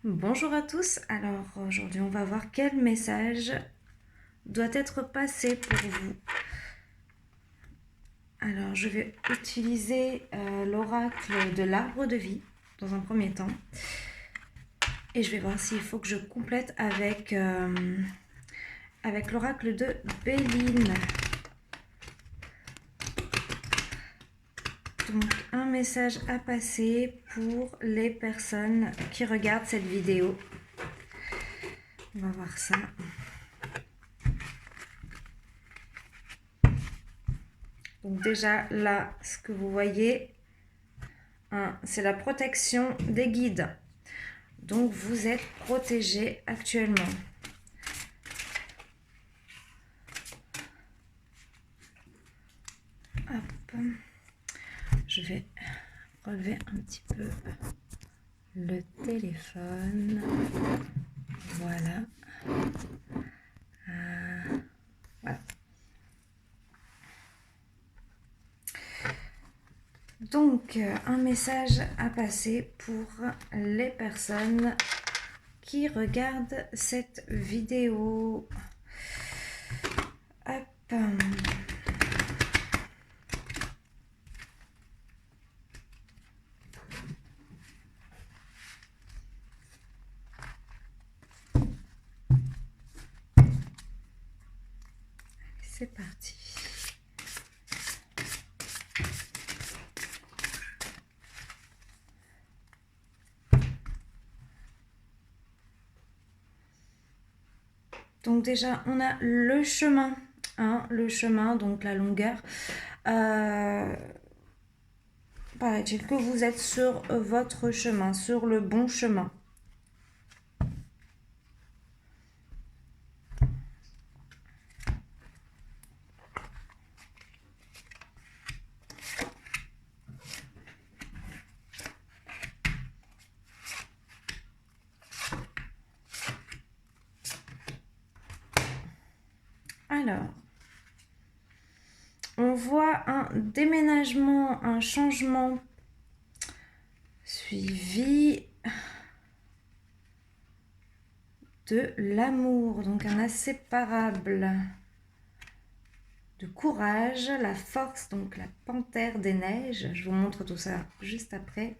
Bonjour à tous, alors aujourd'hui on va voir quel message doit être passé pour vous. Alors je vais utiliser l'oracle de l'arbre de vie dans un premier temps et je vais voir s'il faut que je complète avec l'oracle de Béline. Donc un message à passer pour les personnes qui regardent cette vidéo. On va voir ça. Donc déjà là, ce que vous voyez, hein, c'est la protection des guides. Donc vous êtes protégé actuellement. Hop. Je vais relever un petit peu le téléphone. Voilà. Voilà. Donc, un message à passer pour les personnes qui regardent cette vidéo. Hop. C'est parti. Donc déjà, on a le chemin, hein, le chemin, donc la longueur. Paraît-il que vous êtes sur votre chemin, sur le bon chemin. Alors, on voit un déménagement, un changement suivi de l'amour, donc un inséparable de courage, la force, donc la panthère des neiges. Je vous montre tout ça juste après.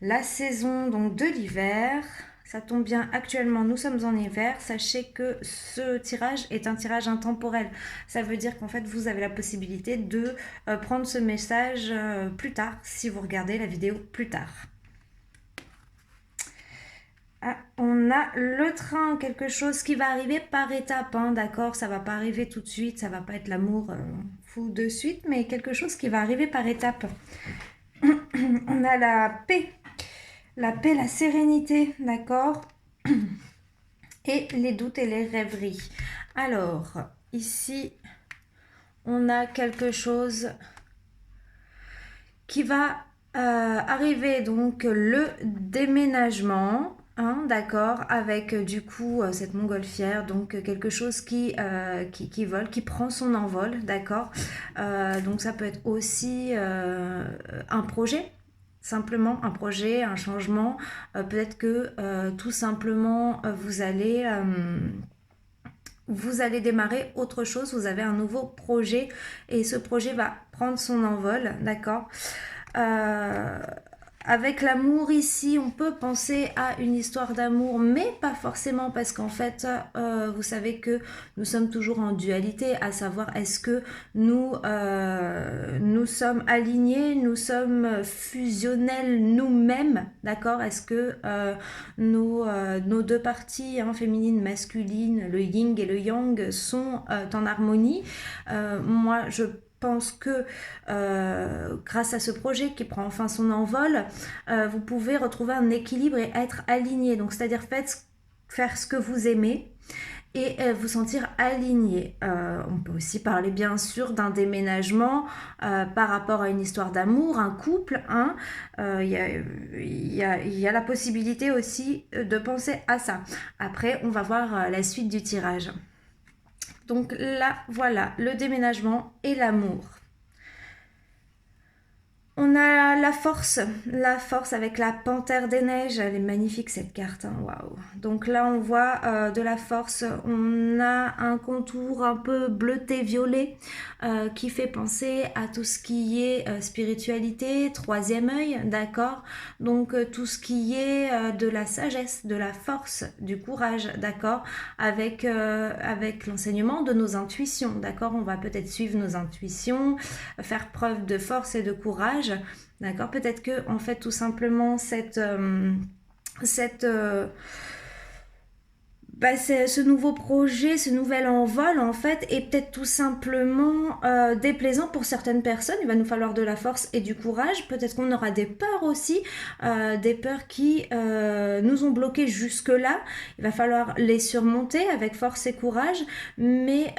La saison donc de l'hiver. Ça tombe bien, actuellement nous sommes en hiver. Sachez que ce tirage est un tirage intemporel. Ça veut dire qu'en fait vous avez la possibilité de prendre ce message plus tard si vous regardez la vidéo plus tard. Ah, on a le train, quelque chose qui va arriver par étapes, hein, d'accord? Ça va pas arriver tout de suite, ça va pas être l'amour fou de suite, mais quelque chose qui va arriver par étapes. On a la paix, la sérénité, d'accord? Et les doutes et les rêveries. Alors, ici, on a quelque chose qui va arriver, donc le déménagement, hein, d'accord, avec du coup cette montgolfière, donc quelque chose qui vole, qui prend son envol, d'accord. Donc ça peut être aussi un projet. Simplement un projet, un changement, peut-être que tout simplement vous allez démarrer autre chose, vous avez un nouveau projet et ce projet va prendre son envol, d'accord. euh, avec l'amour ici, on peut penser à une histoire d'amour, mais pas forcément parce qu'en fait, vous savez que nous sommes toujours en dualité, à savoir est-ce que nous sommes alignés, nous sommes fusionnels nous-mêmes, d'accord. Est-ce que nos deux parties, hein, féminine, masculine, le yin et le yang, sont en harmonie. Moi, je pense que grâce à ce projet qui prend enfin son envol, vous pouvez retrouver un équilibre et être aligné. Donc, c'est-à-dire faire ce que vous aimez et vous sentir aligné. On peut aussi parler bien sûr d'un déménagement par rapport à une histoire d'amour, un couple. Hein. Il y a la possibilité aussi de penser à ça. Après, on va voir la suite du tirage. Donc là, voilà, le déménagement et l'amour. On a la force avec la panthère des neiges, elle est magnifique cette carte, hein. Waouh. Donc là on voit de la force, on a un contour un peu bleuté violet qui fait penser à tout ce qui est spiritualité, troisième œil, d'accord. Donc tout ce qui est de la sagesse, de la force, du courage, d'accord, avec l'enseignement de nos intuitions, d'accord. On va peut-être suivre nos intuitions, faire preuve de force et de courage. D'accord, peut-être que en fait tout simplement ce nouveau projet, ce nouvel envol en fait est peut-être tout simplement déplaisant pour certaines personnes. Il va nous falloir de la force et du courage. Peut-être qu'on aura des peurs aussi, des peurs qui nous ont bloqués jusque-là. Il va falloir les surmonter avec force et courage. Mais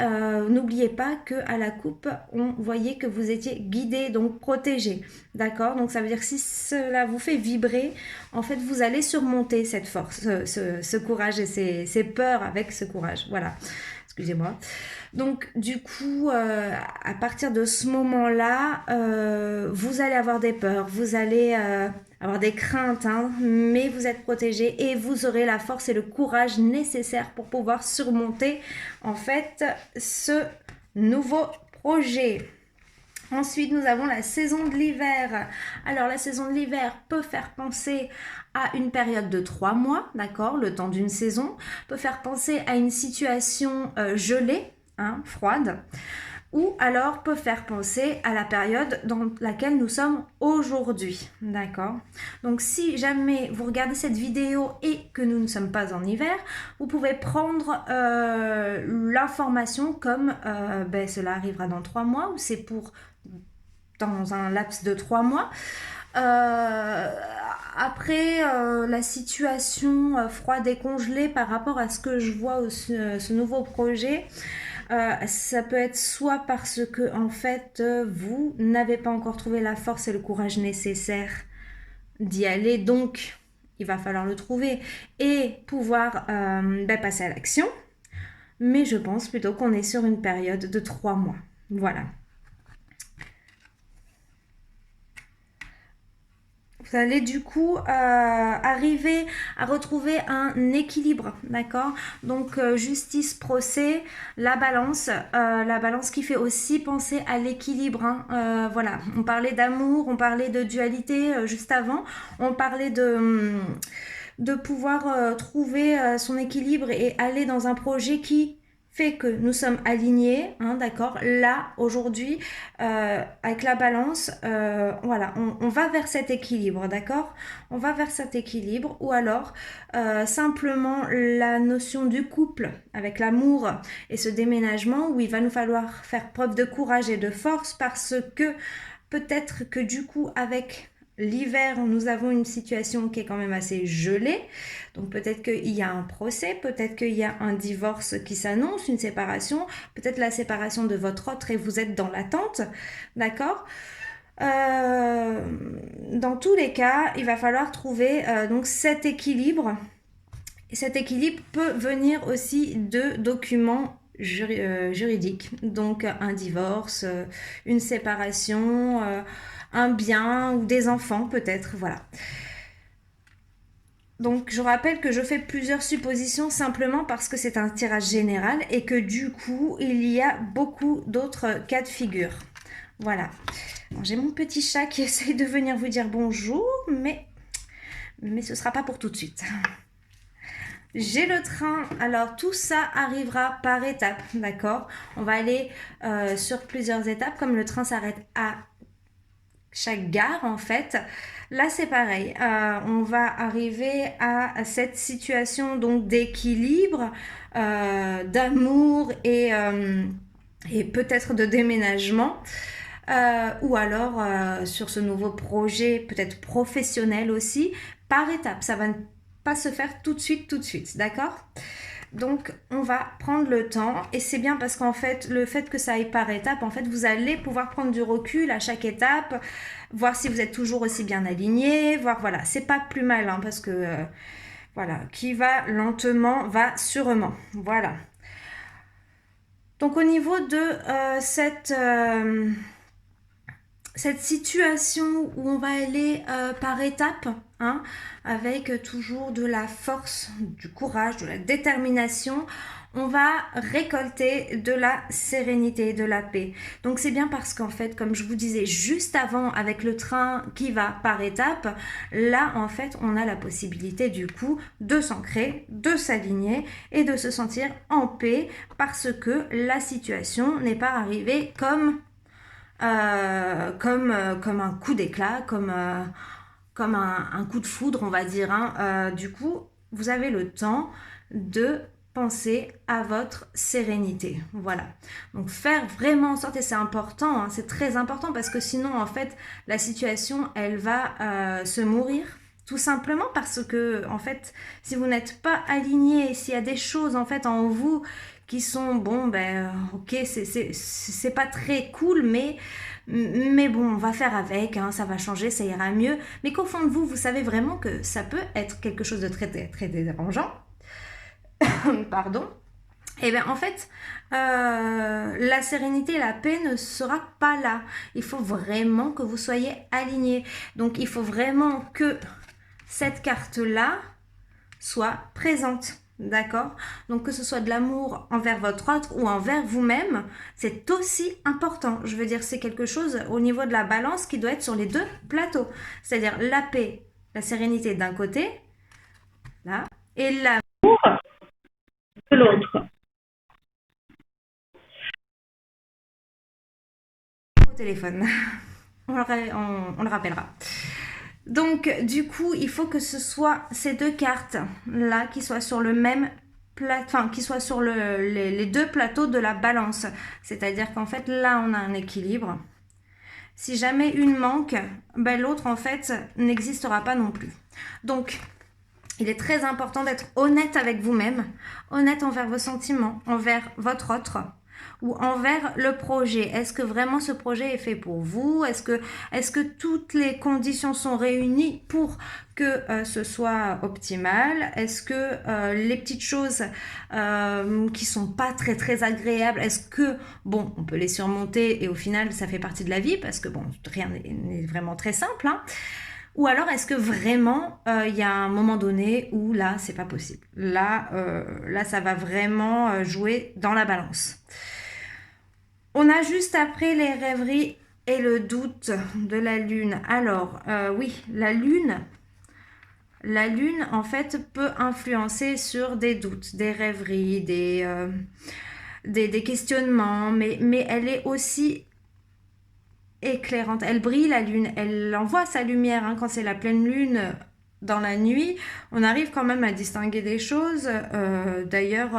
n'oubliez pas qu'à la coupe, on voyait que vous étiez guidé, donc protégé. D'accord. Donc ça veut dire que si cela vous fait vibrer, en fait vous allez surmonter cette force, ce courage et ces peurs avec ce courage. Voilà, excusez-moi. Donc du coup, à partir de ce moment-là, vous allez avoir des peurs, vous allez avoir des craintes, hein, mais vous êtes protégé et vous aurez la force et le courage nécessaires pour pouvoir surmonter en fait ce nouveau projet. Ensuite, nous avons la saison de l'hiver. Alors, la saison de l'hiver peut faire penser à une période de 3 mois, d'accord, le temps d'une saison, peut faire penser à une situation gelée, hein, froide, ou alors peut faire penser à la période dans laquelle nous sommes aujourd'hui, d'accord. Donc si jamais vous regardez cette vidéo et que nous ne sommes pas en hiver, vous pouvez prendre l'information comme cela arrivera dans 3 mois ou c'est pour dans un laps de 3 mois. Après la situation froide et congelée par rapport à ce que je vois ce nouveau projet, ça peut être soit parce que en fait vous n'avez pas encore trouvé la force et le courage nécessaires d'y aller, donc il va falloir le trouver et pouvoir passer à l'action. Mais je pense plutôt qu'on est sur une période de 3 mois. Voilà. Vous allez du coup arriver à retrouver un équilibre, d'accord. Donc justice, procès, la balance qui fait aussi penser à l'équilibre, hein. Voilà, on parlait d'amour, on parlait de dualité juste avant, on parlait de pouvoir trouver son équilibre et aller dans un projet qui fait que nous sommes alignés, hein, d'accord. Là, aujourd'hui, avec la balance, voilà, on va vers cet équilibre, d'accord. On va vers cet équilibre, ou alors simplement la notion du couple avec l'amour et ce déménagement où il va nous falloir faire preuve de courage et de force parce que peut-être que du coup, avec l'hiver, nous avons une situation qui est quand même assez gelée. Donc peut-être qu'il y a un procès, peut-être qu'il y a un divorce qui s'annonce, une séparation, peut-être la séparation de votre autre et vous êtes dans l'attente, d'accord. Dans tous les cas, il va falloir trouver donc cet équilibre. Et cet équilibre peut venir aussi de documents juridiques, donc un divorce, une séparation, un bien ou des enfants peut-être, voilà. Donc je rappelle que je fais plusieurs suppositions simplement parce que c'est un tirage général et que du coup il y a beaucoup d'autres cas de figure. Voilà. J'ai mon petit chat qui essaye de venir vous dire bonjour, mais ce sera pas pour tout de suite. J'ai le train, alors tout ça arrivera par étapes, d'accord. On va aller sur plusieurs étapes, comme le train s'arrête à chaque gare en fait. Là c'est pareil, on va arriver à cette situation donc d'équilibre, d'amour et peut-être de déménagement. Ou alors sur ce nouveau projet peut-être professionnel aussi, par étapes. Ça va pas se faire tout de suite, d'accord. Donc on va prendre le temps et c'est bien parce qu'en fait le fait que ça aille par étapes, en fait vous allez pouvoir prendre du recul à chaque étape, voir si vous êtes toujours aussi bien aligné, voir voilà, c'est pas plus mal hein, parce que voilà, qui va lentement va sûrement, voilà. Donc au niveau de cette situation où on va aller par étapes, hein, avec toujours de la force, du courage, de la détermination, on va récolter de la sérénité, de la paix. Donc c'est bien parce qu'en fait, comme je vous disais juste avant, avec le train qui va par étapes, là en fait on a la possibilité du coup de s'ancrer, de s'aligner et de se sentir en paix parce que la situation n'est pas arrivée comme un coup d'éclat, comme un coup de foudre, on va dire, hein. Du coup, vous avez le temps de penser à votre sérénité. Voilà. Donc, faire vraiment en sorte, et c'est important, hein, c'est très important parce que sinon, en fait, la situation, elle va se mourir. Tout simplement parce que, en fait, si vous n'êtes pas aligné, s'il y a des choses, en fait, en vous qui sont, bon, ben, ok, c'est pas très cool, mais bon, on va faire avec, hein, ça va changer, ça ira mieux. Mais qu'au fond de vous, vous savez vraiment que ça peut être quelque chose de très, très dérangeant. Pardon. Et bien en fait, la sérénité et la paix ne sera pas là. Il faut vraiment que vous soyez alignés. Donc il faut vraiment que cette carte-là soit présente. D'accord? Donc que ce soit de l'amour envers votre autre ou envers vous-même, c'est aussi important. Je veux dire, c'est quelque chose au niveau de la balance qui doit être sur les deux plateaux. C'est-à-dire la paix, la sérénité d'un côté, là, et l'amour de l'autre. Au téléphone. On le rappellera. Donc, du coup, il faut que ce soit ces deux cartes-là qui soient sur le même enfin, qui soient sur les deux plateaux de la balance. C'est-à-dire qu'en fait, là, on a un équilibre. Si jamais une manque, ben, l'autre, en fait, n'existera pas non plus. Donc, il est très important d'être honnête avec vous-même, honnête envers vos sentiments, envers votre autre, ou envers le projet. Est-ce que vraiment ce projet est fait pour vous? Est-ce que toutes les conditions sont réunies pour que ce soit optimal? Est-ce que les petites choses qui sont pas très très agréables, est-ce que, bon, on peut les surmonter et au final ça fait partie de la vie parce que bon, rien n'est vraiment très simple, hein. Ou alors est-ce que vraiment il y a un moment donné où là c'est pas possible, là ça va vraiment jouer dans la balance. On a juste après les rêveries et le doute de la lune. Alors oui, la lune en fait peut influencer sur des doutes, des rêveries, des questionnements, mais elle est aussi éclairante. Elle brille, la lune, elle envoie sa lumière, hein. Quand c'est la pleine lune dans la nuit, on arrive quand même à distinguer des choses. D'ailleurs,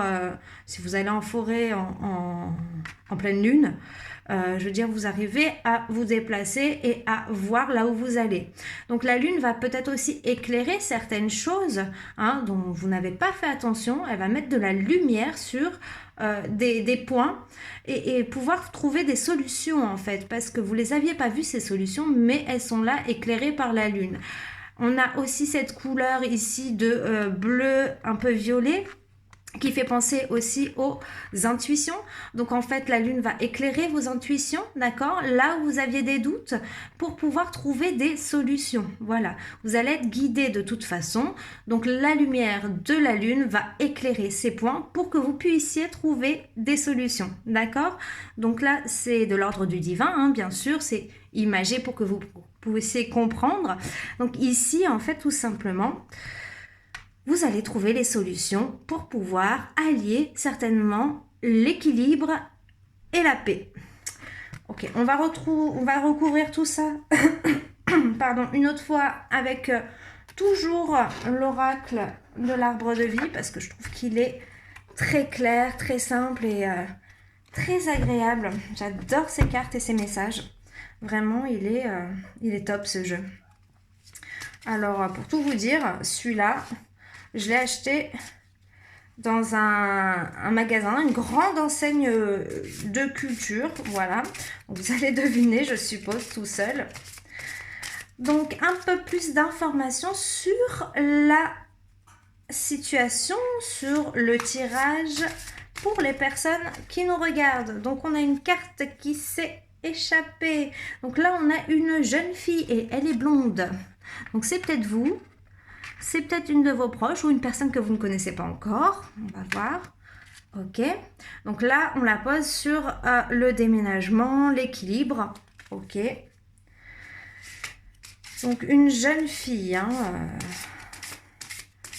si vous allez en forêt en pleine lune, je veux dire, vous arrivez à vous déplacer et à voir là où vous allez. Donc la lune va peut-être aussi éclairer certaines choses, hein, dont vous n'avez pas fait attention. Elle va mettre de la lumière sur des points et pouvoir trouver des solutions en fait, parce que vous les aviez pas vues ces solutions, mais elles sont là éclairées par la lune. On a aussi cette couleur ici de bleu un peu violet qui fait penser aussi aux intuitions. Donc en fait, la lune va éclairer vos intuitions, d'accord? Là où vous aviez des doutes, pour pouvoir trouver des solutions. Voilà, vous allez être guidé de toute façon. Donc la lumière de la lune va éclairer ces points pour que vous puissiez trouver des solutions, d'accord? Donc là, c'est de l'ordre du divin, hein, bien sûr, c'est imagé pour que vous puissiez comprendre. Donc ici, en fait, tout simplement, vous allez trouver les solutions pour pouvoir allier certainement l'équilibre et la paix. Ok, on va recouvrir tout ça pardon, une autre fois avec toujours l'oracle de l'arbre de vie parce que je trouve qu'il est très clair, très simple et très agréable. J'adore ces cartes et ces messages. Vraiment, il est top ce jeu. Alors, pour tout vous dire, celui-là, je l'ai acheté dans un magasin, une grande enseigne de culture, voilà. Vous allez deviner, je suppose, tout seul. Donc, un peu plus d'informations sur la situation, sur le tirage pour les personnes qui nous regardent. Donc, on a une carte qui s'est échapper. Donc là, on a une jeune fille et elle est blonde. Donc c'est peut-être vous, c'est peut-être une de vos proches ou une personne que vous ne connaissez pas encore. On va voir. Ok. Donc là, on la pose sur le déménagement, l'équilibre. Ok. Donc une jeune fille, hein,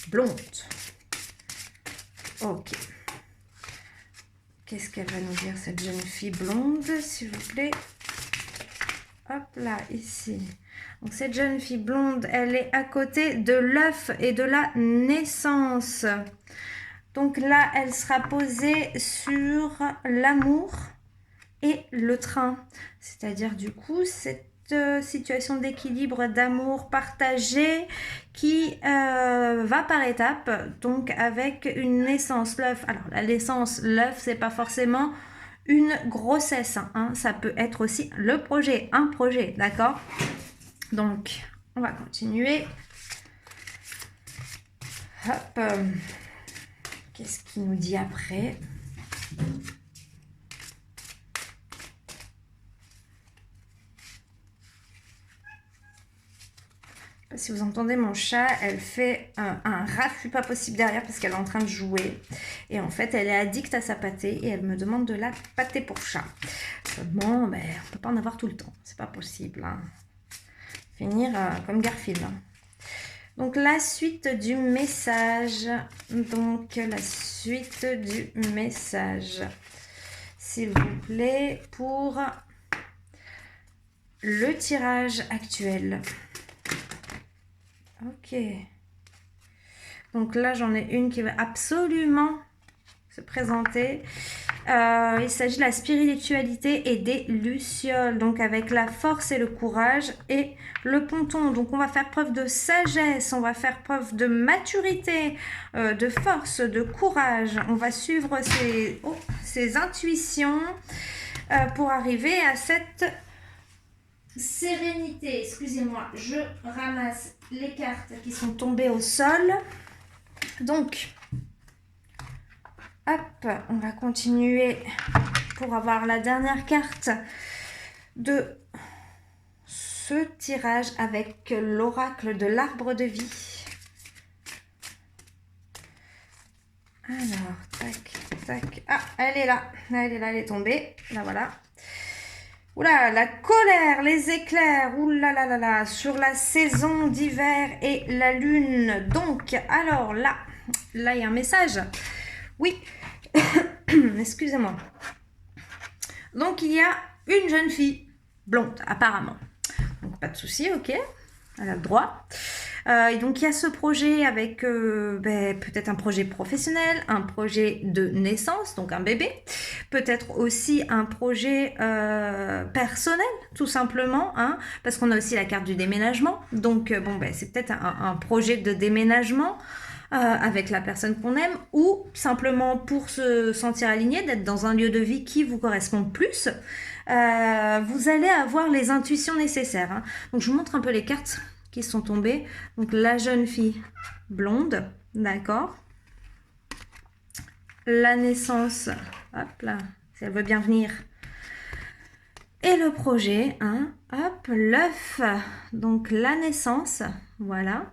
blonde. Ok. Qu'est-ce qu'elle va nous dire, cette jeune fille blonde, s'il vous plaît? Hop là, ici. Donc cette jeune fille blonde, elle est à côté de l'œuf et de la naissance. Donc là, elle sera posée sur l'amour et le train. C'est-à-dire du coup, cette situation d'équilibre, d'amour partagé qui va par étapes, donc avec une naissance, l'œuf. Alors la naissance, l'œuf, c'est pas forcément une grossesse, hein. Ça peut être aussi le projet, un projet, d'accord? Donc on va continuer. Hop, qu'est-ce qu'il nous dit après? Si vous entendez mon chat, elle fait un raffut pas possible derrière parce qu'elle est en train de jouer. Et en fait, elle est addicte à sa pâtée et elle me demande de la pâtée pour chat. Seulement, ben, on ne peut pas en avoir tout le temps. C'est pas possible. Hein. Finir comme Garfield. Hein. Donc, la suite du message. Donc, la suite du message. S'il vous plaît, pour le tirage actuel. Ok. Donc là, j'en ai une qui va absolument se présenter. Il s'agit de la spiritualité et des lucioles. Donc avec la force et le courage et le ponton. Donc on va faire preuve de sagesse, on va faire preuve de maturité, de force, de courage. On va suivre ses intuitions pour arriver à cette sérénité. Excusez-moi, je ramasse les cartes qui sont tombées au sol. Donc, hop, on va continuer pour avoir la dernière carte de ce tirage avec l'oracle de l'arbre de vie. Alors, tac, tac. Ah, elle est là, elle est tombée. Là, voilà. Oula, la colère, les éclairs, oulala, sur la saison d'hiver et la lune. Donc, alors là, il y a un message. Oui, excusez-moi. Donc, il y a une jeune fille blonde, apparemment. Donc, pas de souci, ok, elle a le droit. Et donc, il y a ce projet avec peut-être un projet professionnel, un projet de naissance, donc un bébé. Peut-être aussi un projet personnel, tout simplement, hein, parce qu'on a aussi la carte du déménagement. Donc, c'est peut-être un projet de déménagement avec la personne qu'on aime ou simplement pour se sentir aligné, d'être dans un lieu de vie qui vous correspond plus. Vous allez avoir les intuitions nécessaires. Hein. Donc, je vous montre un peu les cartes qui sont tombées. Donc, la jeune fille blonde, d'accord. La naissance, hop là, si elle veut bien venir. Et le projet, hein, hop, l'œuf, donc la naissance, voilà.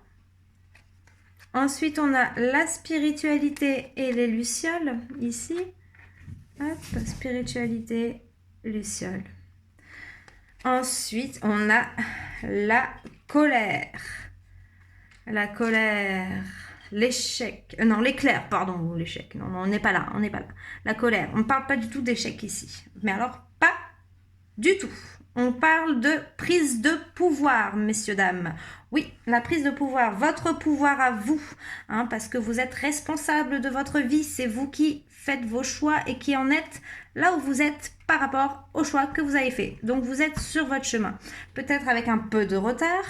Ensuite, on a la spiritualité et les lucioles, ici. Hop, spiritualité, lucioles. Ensuite, on a la colère. La colère, l'échec. Non, l'éclair, pardon, l'échec. Non, on n'est pas là, on n'est pas là. La colère, on ne parle pas du tout d'échec ici. Mais alors, pas du tout. On parle de prise de pouvoir, messieurs, dames. Oui, la prise de pouvoir, votre pouvoir à vous, hein, parce que vous êtes responsable de votre vie. C'est vous qui faites vos choix et qui en êtes là où vous êtes par rapport au choix que vous avez fait. Donc, vous êtes sur votre chemin. Peut-être avec un peu de retard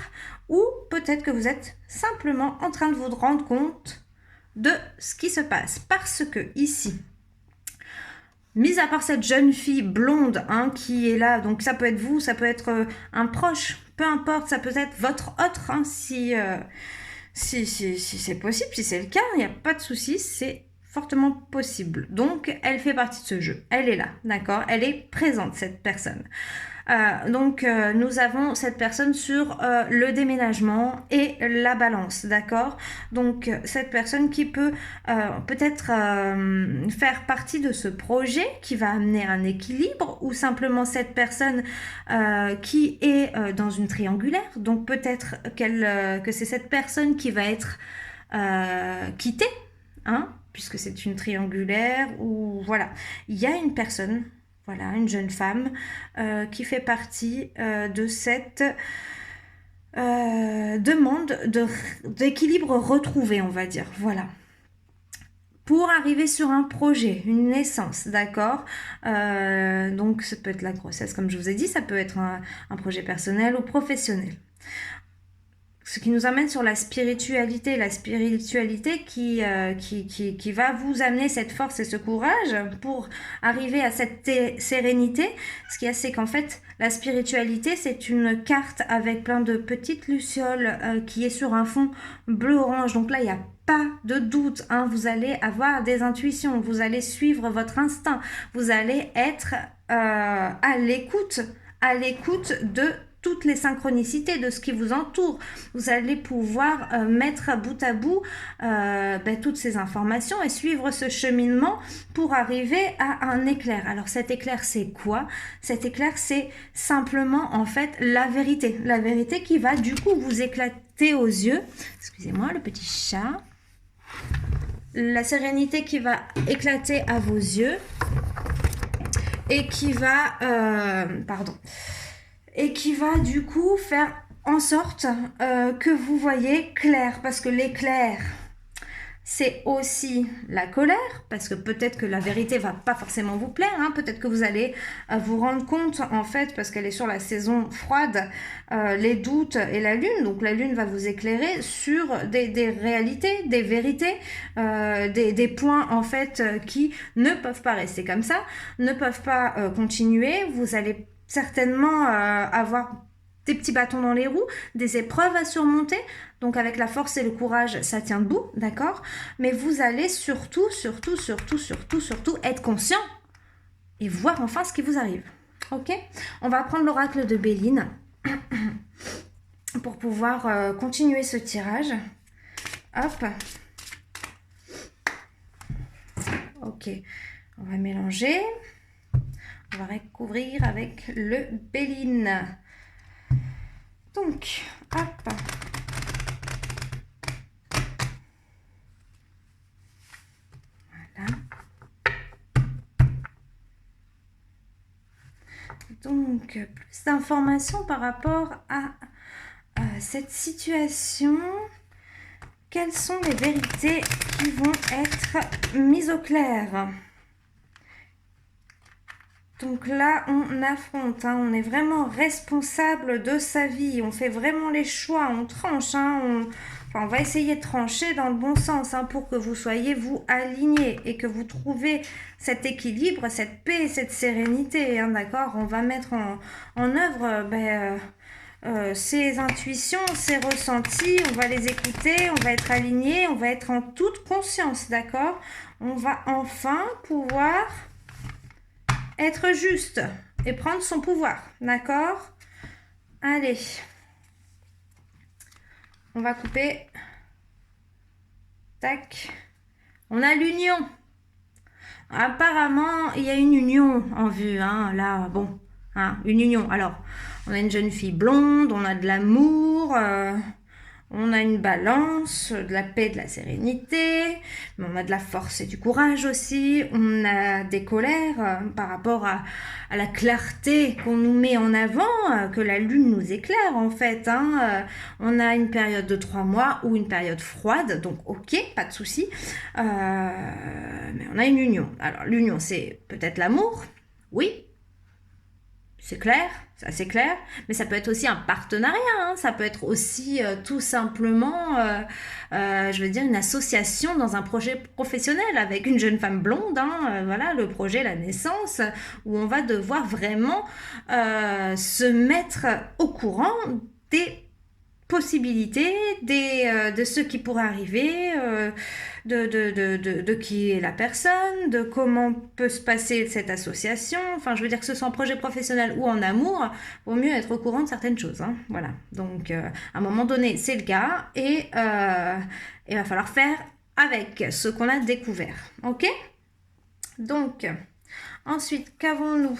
ou peut-être que vous êtes simplement en train de vous rendre compte de ce qui se passe. Parce que ici, mis à part cette jeune fille blonde hein, qui est là, donc ça peut être vous, ça peut être un proche, peu importe, ça peut être votre autre, hein, si c'est possible, si c'est le cas, il n'y a pas de souci, c'est fortement possible. Donc, elle fait partie de ce jeu, elle est là, d'accord, elle est présente, cette personne. Nous avons cette personne sur le déménagement et la balance, d'accord? Donc cette personne qui peut peut-être faire partie de ce projet qui va amener un équilibre, ou simplement cette personne qui est dans une triangulaire, donc peut-être que c'est cette personne qui va être quittée, hein, puisque c'est une triangulaire, ou voilà, il y a une personne, voilà, une jeune femme qui fait partie de cette demande d'équilibre retrouvé, on va dire, voilà. Pour arriver sur un projet, une naissance, d'accord? Donc ça peut être la grossesse, comme je vous ai dit, ça peut être un projet personnel ou professionnel. Ce qui nous amène sur la spiritualité qui va vous amener cette force et ce courage pour arriver à cette sérénité. Ce qu'il y a, c'est qu'en fait, la spiritualité, c'est une carte avec plein de petites lucioles qui est sur un fond bleu-orange. Donc là, il n'y a pas de doute, hein. Vous allez avoir des intuitions, vous allez suivre votre instinct, vous allez être à l'écoute de toutes les synchronicités de ce qui vous entoure. Vous allez pouvoir mettre bout à bout toutes ces informations et suivre ce cheminement pour arriver à un éclair. Alors cet éclair, c'est quoi? Cet éclair, c'est simplement en fait la vérité. La vérité qui va du coup vous éclater aux yeux. Excusez-moi, le petit chat. La sérénité qui va éclater à vos yeux et qui va... et qui va du coup faire en sorte que vous voyez clair, parce que l'éclair, c'est aussi la colère, parce que peut-être que la vérité va pas forcément vous plaire, hein, peut-être que vous allez vous rendre compte, en fait, parce qu'elle est sur la saison froide, les doutes et la lune, donc la lune va vous éclairer sur des réalités, des vérités, des points, en fait, qui ne peuvent pas rester comme ça, ne peuvent pas continuer. Vous allez certainement avoir des petits bâtons dans les roues, des épreuves à surmonter. Donc avec la force et le courage, ça tient debout, d'accord? Mais vous allez surtout être conscient et voir enfin ce qui vous arrive. Ok? On va prendre l'oracle de Béline pour pouvoir continuer ce tirage. Hop. Ok. On va mélanger. On va recouvrir avec le Béline. Donc, hop. Voilà. Donc, plus d'informations par rapport à cette situation. Quelles sont les vérités qui vont être mises au clair ? Donc là, on affronte, hein, on est vraiment responsable de sa vie, on fait vraiment les choix, on tranche, hein, on va essayer de trancher dans le bon sens, hein, pour que vous soyez, vous, alignés et que vous trouvez cet équilibre, cette paix, cette sérénité, hein, d'accord? On va mettre en œuvre ces intuitions, ces ressentis, on va les écouter, on va être alignés, on va être en toute conscience, d'accord? On va enfin pouvoir... être juste et prendre son pouvoir, d'accord? Allez, on va couper. Tac. On a l'union. Apparemment, il y a une union en vue, hein, là, bon, hein, une union. Alors, on a une jeune fille blonde, on a de l'amour, on a une balance, de la paix, de la sérénité, mais on a de la force et du courage aussi, on a des colères par rapport à la clarté qu'on nous met en avant, que la lune nous éclaire en fait, hein. On a une période de 3 mois ou une période froide, donc ok, pas de souci, mais on a une union. Alors l'union, c'est peut-être l'amour, oui, c'est clair, ça c'est clair, mais ça peut être aussi un partenariat, hein, ça peut être aussi tout simplement, je veux dire, une association dans un projet professionnel avec une jeune femme blonde, hein, voilà, le projet, la naissance, où on va devoir vraiment se mettre au courant des possibilités, de ce qui pourrait arriver, de qui est la personne, de comment peut se passer cette association. Enfin, je veux dire que ce soit en projet professionnel ou en amour, vaut mieux être au courant de certaines choses. Hein. Voilà. Donc, à un moment donné, c'est le cas et il va falloir faire avec ce qu'on a découvert. Ok? Donc, ensuite, qu'avons-nous?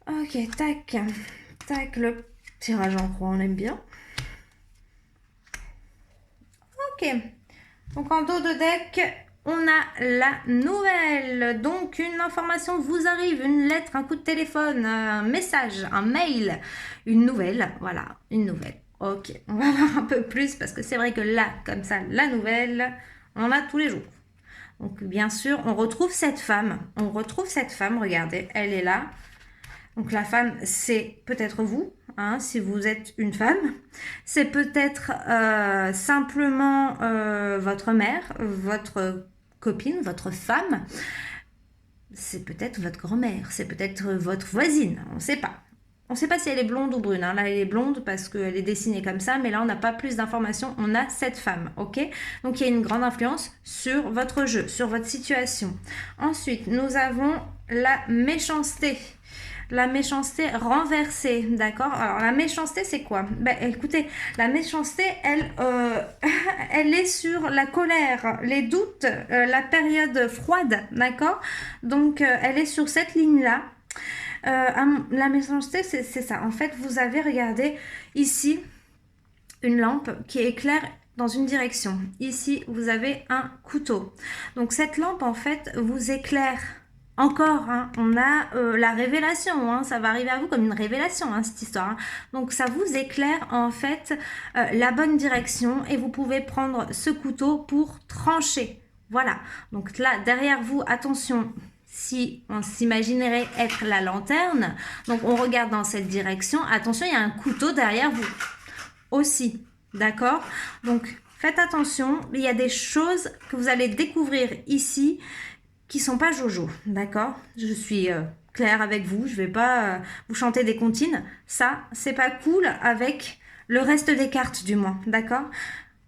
Ok, tac, tac, le tirage en croix, on aime bien. Ok, donc en dos de deck, on a la nouvelle. Donc une information vous arrive, une lettre, un coup de téléphone, un message, un mail, une nouvelle. Voilà, une nouvelle. Ok, on va voir un peu plus parce que c'est vrai que là, comme ça, la nouvelle, on l'a tous les jours. Donc bien sûr, on retrouve cette femme. On retrouve cette femme, regardez, elle est là. Donc la femme, c'est peut-être vous, hein, si vous êtes une femme. C'est peut-être simplement votre mère, votre copine, votre femme. C'est peut-être votre grand-mère, c'est peut-être votre voisine, on ne sait pas. On ne sait pas si elle est blonde ou brune. Hein. Là, elle est blonde parce qu'elle est dessinée comme ça, mais là, on n'a pas plus d'informations. On a cette femme, ok? Donc, il y a une grande influence sur votre jeu, sur votre situation. Ensuite, nous avons la méchanceté. La méchanceté renversée, d'accord? Alors, la méchanceté, c'est quoi? Ben, écoutez, la méchanceté, elle, elle est sur la colère, les doutes, la période froide, d'accord? Donc, elle est sur cette ligne-là. La méchanceté, c'est ça. En fait, vous avez, regardé ici, une lampe qui éclaire dans une direction. Ici, vous avez un couteau. Donc, cette lampe, en fait, vous éclaire. Encore, hein, on a la révélation, hein, ça va arriver à vous comme une révélation, hein, cette histoire. Hein. Donc ça vous éclaire en fait la bonne direction et vous pouvez prendre ce couteau pour trancher. Voilà, donc là derrière vous, attention, si on s'imaginerait être la lanterne, donc on regarde dans cette direction, attention, il y a un couteau derrière vous aussi, d'accord? Donc faites attention, il y a des choses que vous allez découvrir ici qui sont pas jojo, d'accord? Je suis claire avec vous, je vais pas vous chanter des comptines. Ça, c'est pas cool avec le reste des cartes du moins, d'accord?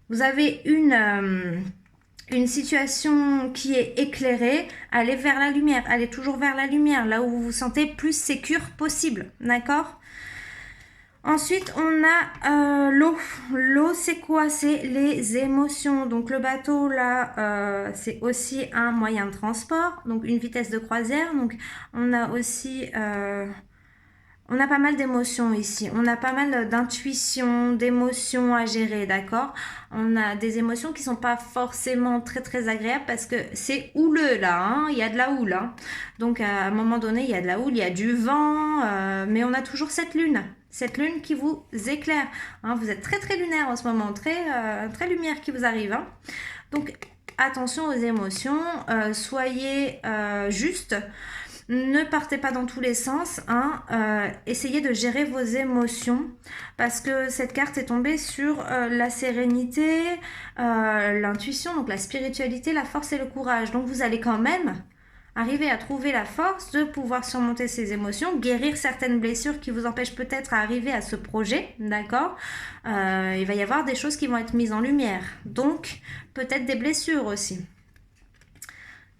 Vous avez une situation qui est éclairée, allez vers la lumière, allez toujours vers la lumière, là où vous vous sentez plus sécure possible, d'accord? Ensuite, on a l'eau. L'eau, c'est quoi? C'est les émotions. Donc, le bateau, là, c'est aussi un moyen de transport. Donc, une vitesse de croisière. Donc, on a aussi... on a pas mal d'émotions ici. On a pas mal d'intuition, d'émotions à gérer, d'accord? On a des émotions qui sont pas forcément très très agréables parce que c'est houleux là, hein? Il y a de la houle. Hein? Donc à un moment donné, il y a de la houle, il y a du vent, mais on a toujours cette lune qui vous éclaire. Hein? Vous êtes très très lunaire en ce moment, très lumière qui vous arrive. Hein? Donc attention aux émotions, soyez juste. Ne partez pas dans tous les sens, hein. Essayez de gérer vos émotions parce que cette carte est tombée sur la sérénité, l'intuition, donc la spiritualité, la force et le courage. Donc vous allez quand même arriver à trouver la force de pouvoir surmonter ces émotions, guérir certaines blessures qui vous empêchent peut-être d'arriver à ce projet, d'accord? Il va y avoir des choses qui vont être mises en lumière, donc peut-être des blessures aussi.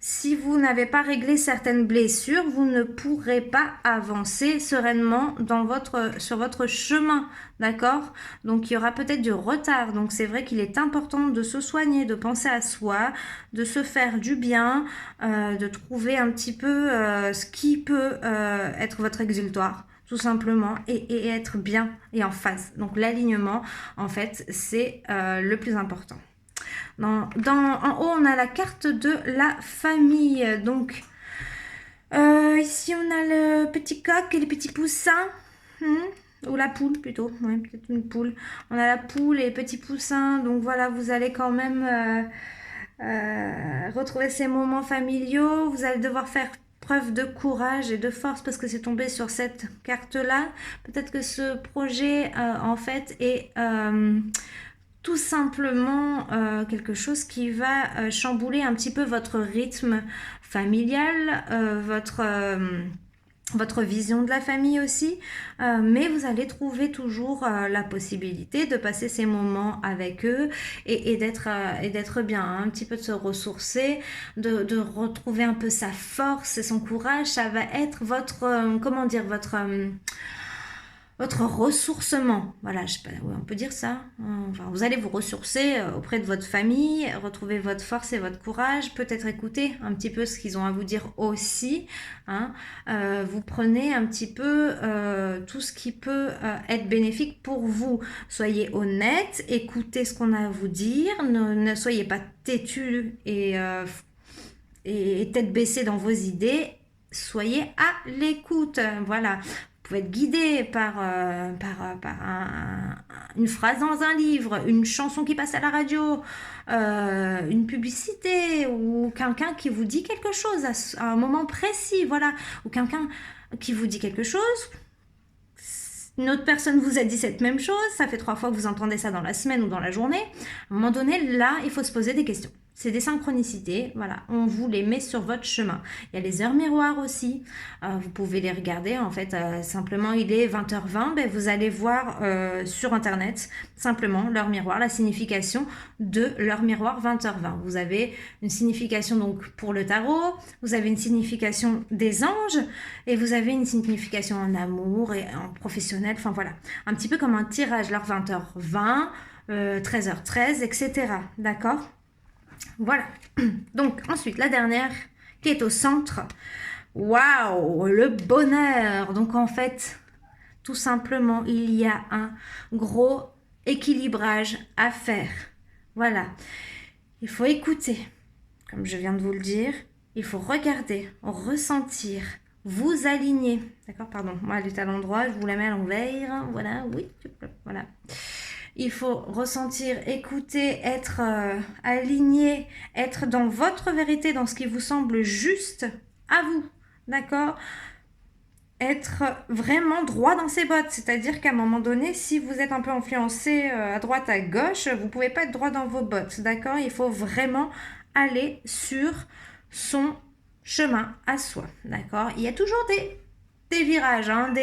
Si vous n'avez pas réglé certaines blessures, vous ne pourrez pas avancer sereinement sur votre chemin, d'accord? Donc il y aura peut-être du retard. Donc c'est vrai qu'il est important de se soigner, de penser à soi, de se faire du bien, de trouver un petit peu ce qui peut être votre exutoire. Tout simplement, et être bien et en phase. Donc l'alignement, en fait, c'est le plus important. En haut, on a la carte de la famille. Donc, ici, on a le petit coq et les petits poussins. Ou la poule, plutôt. Oui, peut-être une poule. On a la poule et les petits poussins. Donc, voilà, vous allez quand même retrouver ces moments familiaux. Vous allez devoir faire preuve de courage et de force parce que c'est tombé sur cette carte-là. Peut-être que ce projet, en fait, est... tout simplement quelque chose qui va chambouler un petit peu votre rythme familial, votre vision de la famille aussi, mais vous allez trouver toujours la possibilité de passer ces moments avec eux et d'être bien, hein, un petit peu de se ressourcer, de retrouver un peu sa force et son courage. Ça va être votre, comment dire, votre ressourcement. Voilà, je sais pas, ouais, on peut dire ça. Enfin, vous allez vous ressourcer auprès de votre famille, retrouver votre force et votre courage, peut-être écouter un petit peu ce qu'ils ont à vous dire aussi. Hein. Vous prenez un petit peu tout ce qui peut être bénéfique pour vous. Soyez honnête, écoutez ce qu'on a à vous dire, ne soyez pas têtu et tête baissée dans vos idées. Soyez à l'écoute. Voilà, pouvez être guidé par une phrase dans un livre, une chanson qui passe à la radio, une publicité ou quelqu'un qui vous dit quelque chose à un moment précis, voilà, ou quelqu'un qui vous dit quelque chose. Une autre personne vous a dit cette même chose, ça fait 3 fois que vous entendez ça dans la semaine ou dans la journée. À un moment donné, là, il faut se poser des questions. C'est des synchronicités, voilà, on vous les met sur votre chemin. Il y a les heures miroirs aussi, vous pouvez les regarder, en fait, simplement il est 20h20, ben, vous allez voir sur internet, simplement, l'heure miroir, la signification de l'heure miroir 20h20. Vous avez une signification donc pour le tarot, vous avez une signification des anges, et vous avez une signification en amour et en professionnel, enfin voilà, un petit peu comme un tirage, l'heure 20h20, 13h13, etc. D'accord ? Voilà. Donc ensuite, la dernière qui est au centre. Waouh, le bonheur. Donc en fait, tout simplement, il y a un gros équilibrage à faire. Voilà. Il faut écouter, comme je viens de vous le dire. Il faut regarder, ressentir, vous aligner. D'accord, pardon. Moi, elle est à l'endroit, je vous la mets à l'envers. Voilà, oui, voilà. Il faut ressentir, écouter, être aligné, être dans votre vérité, dans ce qui vous semble juste à vous, d'accord ? Être vraiment droit dans ses bottes, c'est-à-dire qu'à un moment donné, si vous êtes un peu influencé à droite, à gauche, vous ne pouvez pas être droit dans vos bottes, d'accord ? Il faut vraiment aller sur son chemin à soi, d'accord ? Il y a toujours des virages, hein,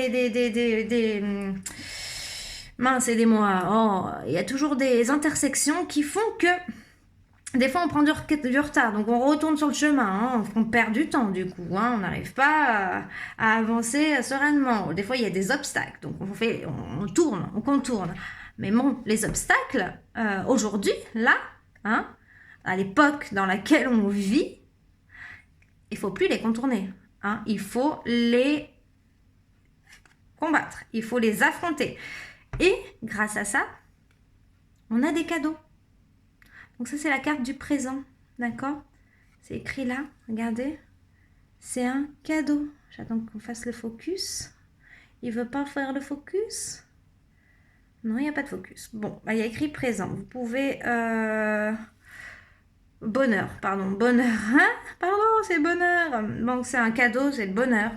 mince, aidez-moi. Oh, il y a toujours des intersections qui font que des fois on prend du retard, donc on retourne sur le chemin, hein, on perd du temps du coup, hein, on n'arrive pas à avancer sereinement. Des fois il y a des obstacles, donc on tourne, on contourne. Mais bon, les obstacles, aujourd'hui, là, hein, à l'époque dans laquelle on vit, il ne faut plus les contourner. Hein, il faut les combattre, il faut les affronter. Et grâce à ça, on a des cadeaux. Donc ça, c'est la carte du présent, d'accord ? C'est écrit là, regardez. C'est un cadeau. J'attends qu'on fasse le focus. Il ne veut pas faire le focus ? Non, il n'y a pas de focus. Bon, bah, il y a écrit présent. Vous pouvez... Bonheur, pardon. Bonheur. Hein ? Pardon, c'est bonheur. Donc c'est un cadeau, c'est le bonheur.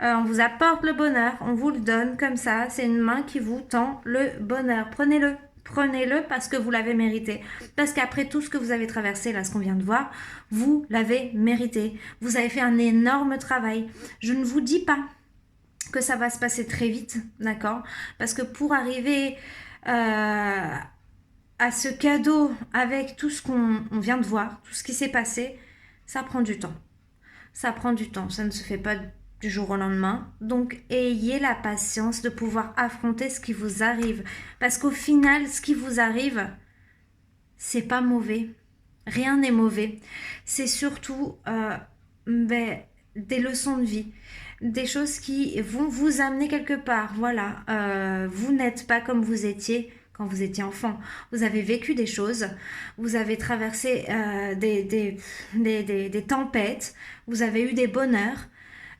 On vous apporte le bonheur, on vous le donne comme ça. C'est une main qui vous tend le bonheur. Prenez-le. Prenez-le parce que vous l'avez mérité. Parce qu'après tout ce que vous avez traversé, là, ce qu'on vient de voir, vous l'avez mérité. Vous avez fait un énorme travail. Je ne vous dis pas que ça va se passer très vite, d'accord ? Parce que pour arriver à ce cadeau avec tout ce qu'on vient de voir, tout ce qui s'est passé, ça prend du temps. Ça prend du temps. Ça ne se fait pas du jour au lendemain. Donc, ayez la patience de pouvoir affronter ce qui vous arrive. Parce qu'au final, ce qui vous arrive, c'est pas mauvais. Rien n'est mauvais. C'est surtout des leçons de vie. Des choses qui vont vous amener quelque part. Voilà. Vous n'êtes pas comme vous étiez quand vous étiez enfant. Vous avez vécu des choses. Vous avez traversé des tempêtes. Vous avez eu des bonheurs.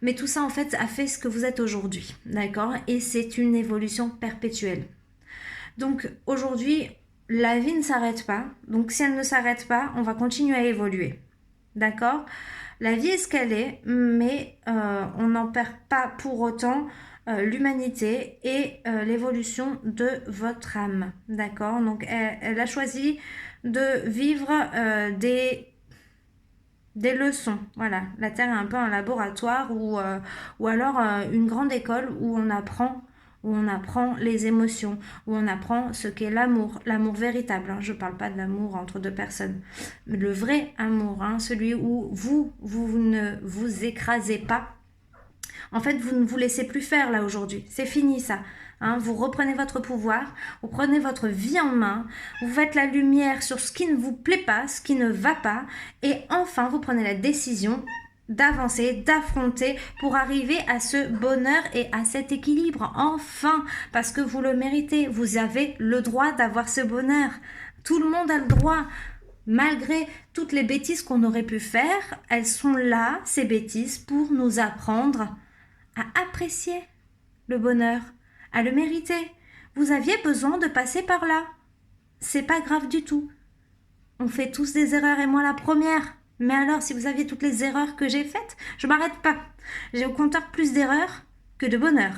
Mais tout ça, en fait, a fait ce que vous êtes aujourd'hui, d'accord ? Et c'est une évolution perpétuelle. Donc, aujourd'hui, la vie ne s'arrête pas. Donc, si elle ne s'arrête pas, on va continuer à évoluer, d'accord ? La vie est ce qu'elle est, mais on n'en perd pas pour autant l'humanité et l'évolution de votre âme, d'accord ? Donc, elle a choisi de vivre des des leçons. Voilà, la Terre est un peu un laboratoire ou alors une grande école où on apprend les émotions, où on apprend ce qu'est l'amour véritable. Hein. Je ne parle pas de l'amour entre deux personnes. Le vrai amour, hein, celui où vous ne vous écrasez pas. En fait, vous ne vous laissez plus faire là aujourd'hui. C'est fini ça. Hein, vous reprenez votre pouvoir, vous prenez votre vie en main, vous faites la lumière sur ce qui ne vous plaît pas, ce qui ne va pas, et enfin vous prenez la décision d'avancer, d'affronter pour arriver à ce bonheur et à cet équilibre. Enfin, parce que vous le méritez, vous avez le droit d'avoir ce bonheur. Tout le monde a le droit. Malgré toutes les bêtises qu'on aurait pu faire, elles sont là, ces bêtises, pour nous apprendre à apprécier le bonheur, à le mériter. Vous aviez besoin de passer par là. C'est pas grave du tout. On fait tous des erreurs et moi la première. Mais alors, si vous aviez toutes les erreurs que j'ai faites, je m'arrête pas. J'ai au compteur plus d'erreurs que de bonheur.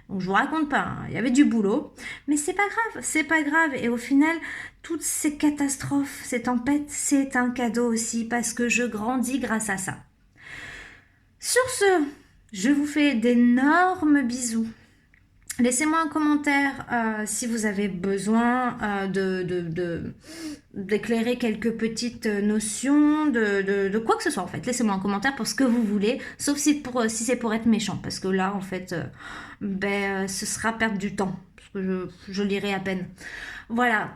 Donc je vous raconte pas, hein. Il y avait du boulot, mais c'est pas grave, c'est pas grave. Et au final, toutes ces catastrophes, ces tempêtes, c'est un cadeau aussi parce que je grandis grâce à ça. Sur ce, je vous fais d'énormes bisous. Laissez-moi un commentaire si vous avez besoin d'éclairer quelques petites notions de quoi que ce soit en fait. Laissez-moi un commentaire pour ce que vous voulez, sauf si c'est pour être méchant, parce que là en fait, ce sera perdre du temps, parce que je lirai à peine. Voilà,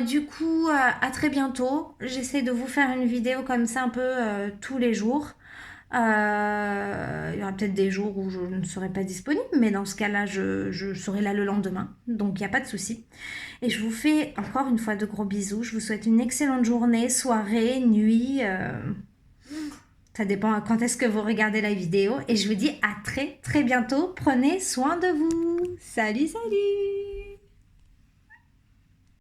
du coup, à très bientôt. J'essaie de vous faire une vidéo comme ça un peu tous les jours. Il y aura peut-être des jours où je ne serai pas disponible, mais dans ce cas-là, je serai là le lendemain. Donc, il n'y a pas de souci. Et je vous fais encore une fois de gros bisous. Je vous souhaite une excellente journée, soirée, nuit. Ça dépend à quand est-ce que vous regardez la vidéo. Et je vous dis à très très bientôt. Prenez soin de vous. Salut, salut!